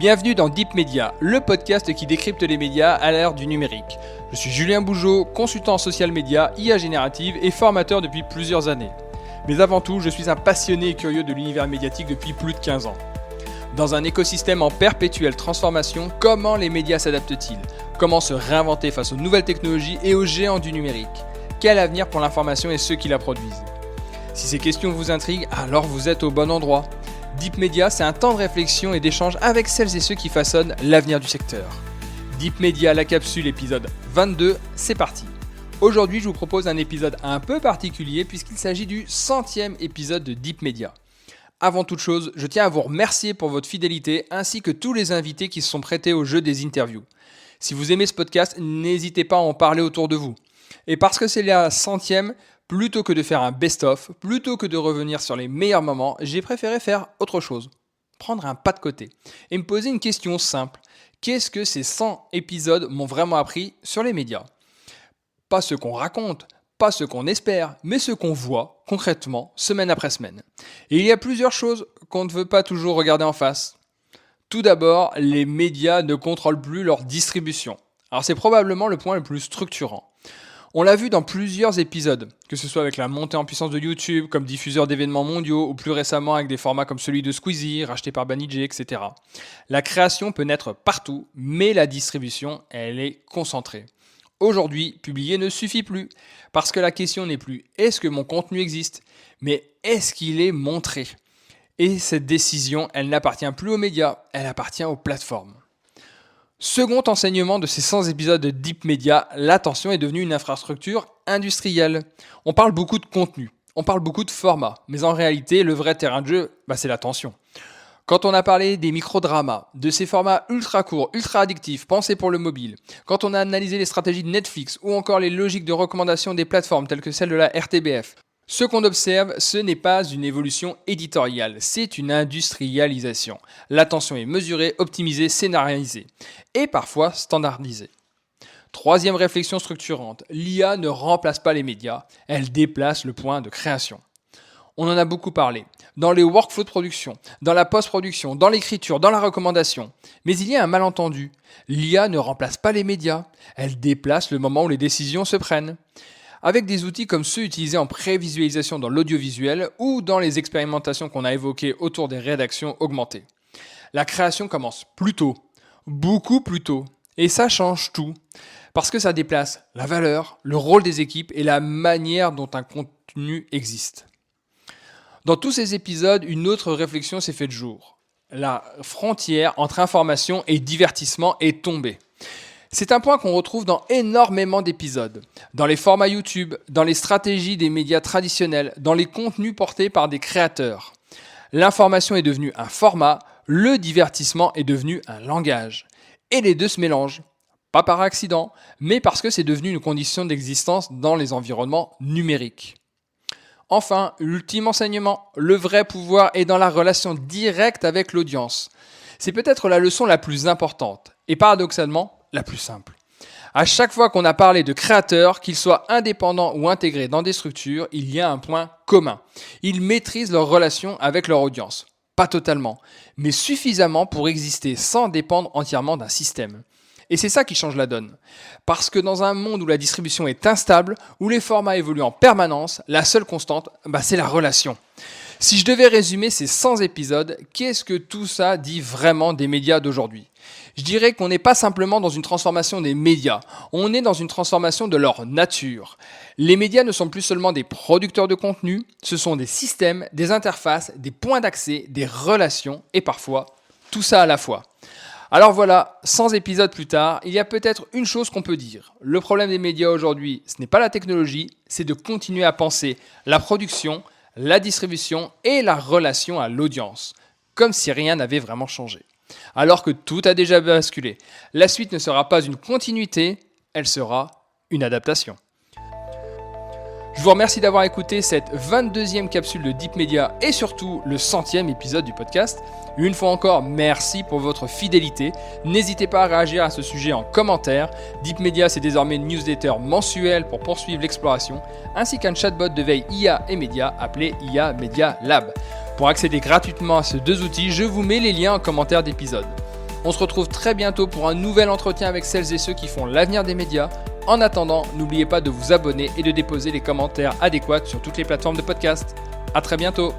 Bienvenue dans Deep Media, le podcast qui décrypte les médias à l'ère du numérique. Je suis Julien Bougeot, consultant en social media, IA générative et formateur depuis plusieurs années. Mais avant tout, je suis un passionné et curieux de l'univers médiatique depuis plus de 15 ans. Dans un écosystème en perpétuelle transformation, comment les médias s'adaptent-ils ? Comment se réinventer face aux nouvelles technologies et aux géants du numérique ? Quel avenir pour l'information et ceux qui la produisent ? Si ces questions vous intriguent, alors vous êtes au bon endroit. Deep Media, c'est un temps de réflexion et d'échange avec celles et ceux qui façonnent l'avenir du secteur. Deep Media, la capsule, épisode 22, c'est parti. Aujourd'hui, je vous propose un épisode un peu particulier puisqu'il s'agit du 100e épisode de Deep Media. Avant toute chose, je tiens à vous remercier pour votre fidélité ainsi que tous les invités qui se sont prêtés au jeu des interviews. Si vous aimez ce podcast, n'hésitez pas à en parler autour de vous. Et parce que c'est la 100e, plutôt que de faire un best-of, plutôt que de revenir sur les meilleurs moments, j'ai préféré faire autre chose. Prendre un pas de côté et me poser une question simple. Qu'est-ce que ces 100 épisodes m'ont vraiment appris sur les médias ? Pas ce qu'on raconte, pas ce qu'on espère, mais ce qu'on voit concrètement, semaine après semaine. Et il y a plusieurs choses qu'on ne veut pas toujours regarder en face. Tout d'abord, les médias ne contrôlent plus leur distribution. Alors c'est probablement le point le plus structurant. On l'a vu dans plusieurs épisodes, que ce soit avec la montée en puissance de YouTube, comme diffuseur d'événements mondiaux, ou plus récemment avec des formats comme celui de Squeezie, racheté par Banijay, etc. La création peut naître partout, mais la distribution, elle est concentrée. Aujourd'hui, publier ne suffit plus, parce que la question n'est plus « est-ce que mon contenu existe ?», mais « est-ce qu'il est montré ?» Et cette décision, elle n'appartient plus aux médias, elle appartient aux plateformes. Second enseignement de ces 100 épisodes de Deep Media, l'attention est devenue une infrastructure industrielle. On parle beaucoup de contenu, on parle beaucoup de format, mais en réalité, le vrai terrain de jeu, c'est l'attention. Quand on a parlé des microdramas, de ces formats ultra courts, ultra addictifs, pensés pour le mobile, quand on a analysé les stratégies de Netflix ou encore les logiques de recommandation des plateformes telles que celle de la RTBF, ce qu'on observe, ce n'est pas une évolution éditoriale, c'est une industrialisation. L'attention est mesurée, optimisée, scénarisée et parfois standardisée. Troisième réflexion structurante, l'IA ne remplace pas les médias, elle déplace le point de création. On en a beaucoup parlé, dans les workflows de production, dans la post-production, dans l'écriture, dans la recommandation. Mais il y a un malentendu, l'IA ne remplace pas les médias, elle déplace le moment où les décisions se prennent. Avec des outils comme ceux utilisés en prévisualisation dans l'audiovisuel ou dans les expérimentations qu'on a évoquées autour des rédactions augmentées. La création commence plus tôt, beaucoup plus tôt, et ça change tout, parce que ça déplace la valeur, le rôle des équipes et la manière dont un contenu existe. Dans tous ces épisodes, une autre réflexion s'est faite jour. La frontière entre information et divertissement est tombée. C'est un point qu'on retrouve dans énormément d'épisodes, dans les formats YouTube, dans les stratégies des médias traditionnels, dans les contenus portés par des créateurs. L'information est devenue un format, le divertissement est devenu un langage. Et les deux se mélangent, pas par accident, mais parce que c'est devenu une condition d'existence dans les environnements numériques. Enfin, l'ultime enseignement, le vrai pouvoir est dans la relation directe avec l'audience. C'est peut-être la leçon la plus importante, et paradoxalement, la plus simple. À chaque fois qu'on a parlé de créateurs, qu'ils soient indépendants ou intégrés dans des structures, il y a un point commun. Ils maîtrisent leur relation avec leur audience. Pas totalement, mais suffisamment pour exister sans dépendre entièrement d'un système. Et c'est ça qui change la donne. Parce que dans un monde où la distribution est instable, où les formats évoluent en permanence, la seule constante, c'est la relation. Si je devais résumer ces 100 épisodes, qu'est-ce que tout ça dit vraiment des médias d'aujourd'hui ? Je dirais qu'on n'est pas simplement dans une transformation des médias, on est dans une transformation de leur nature. Les médias ne sont plus seulement des producteurs de contenu, ce sont des systèmes, des interfaces, des points d'accès, des relations et parfois tout ça à la fois. Alors voilà, 100 épisodes plus tard, il y a peut-être une chose qu'on peut dire. Le problème des médias aujourd'hui, ce n'est pas la technologie, c'est de continuer à penser la production, la distribution et la relation à l'audience, comme si rien n'avait vraiment changé. Alors que tout a déjà basculé. La suite ne sera pas une continuité, elle sera une adaptation. Je vous remercie d'avoir écouté cette 22e capsule de Deep Media et surtout le 100e épisode du podcast. Une fois encore, merci pour votre fidélité. N'hésitez pas à réagir à ce sujet en commentaire. Deep Media, c'est désormais une newsletter mensuelle pour poursuivre l'exploration, ainsi qu'un chatbot de veille IA et médias appelé IA Media Lab. Pour accéder gratuitement à ces deux outils, je vous mets les liens en commentaire d'épisode. On se retrouve très bientôt pour un nouvel entretien avec celles et ceux qui font l'avenir des médias. En attendant, n'oubliez pas de vous abonner et de déposer les commentaires adéquats sur toutes les plateformes de podcast. À très bientôt.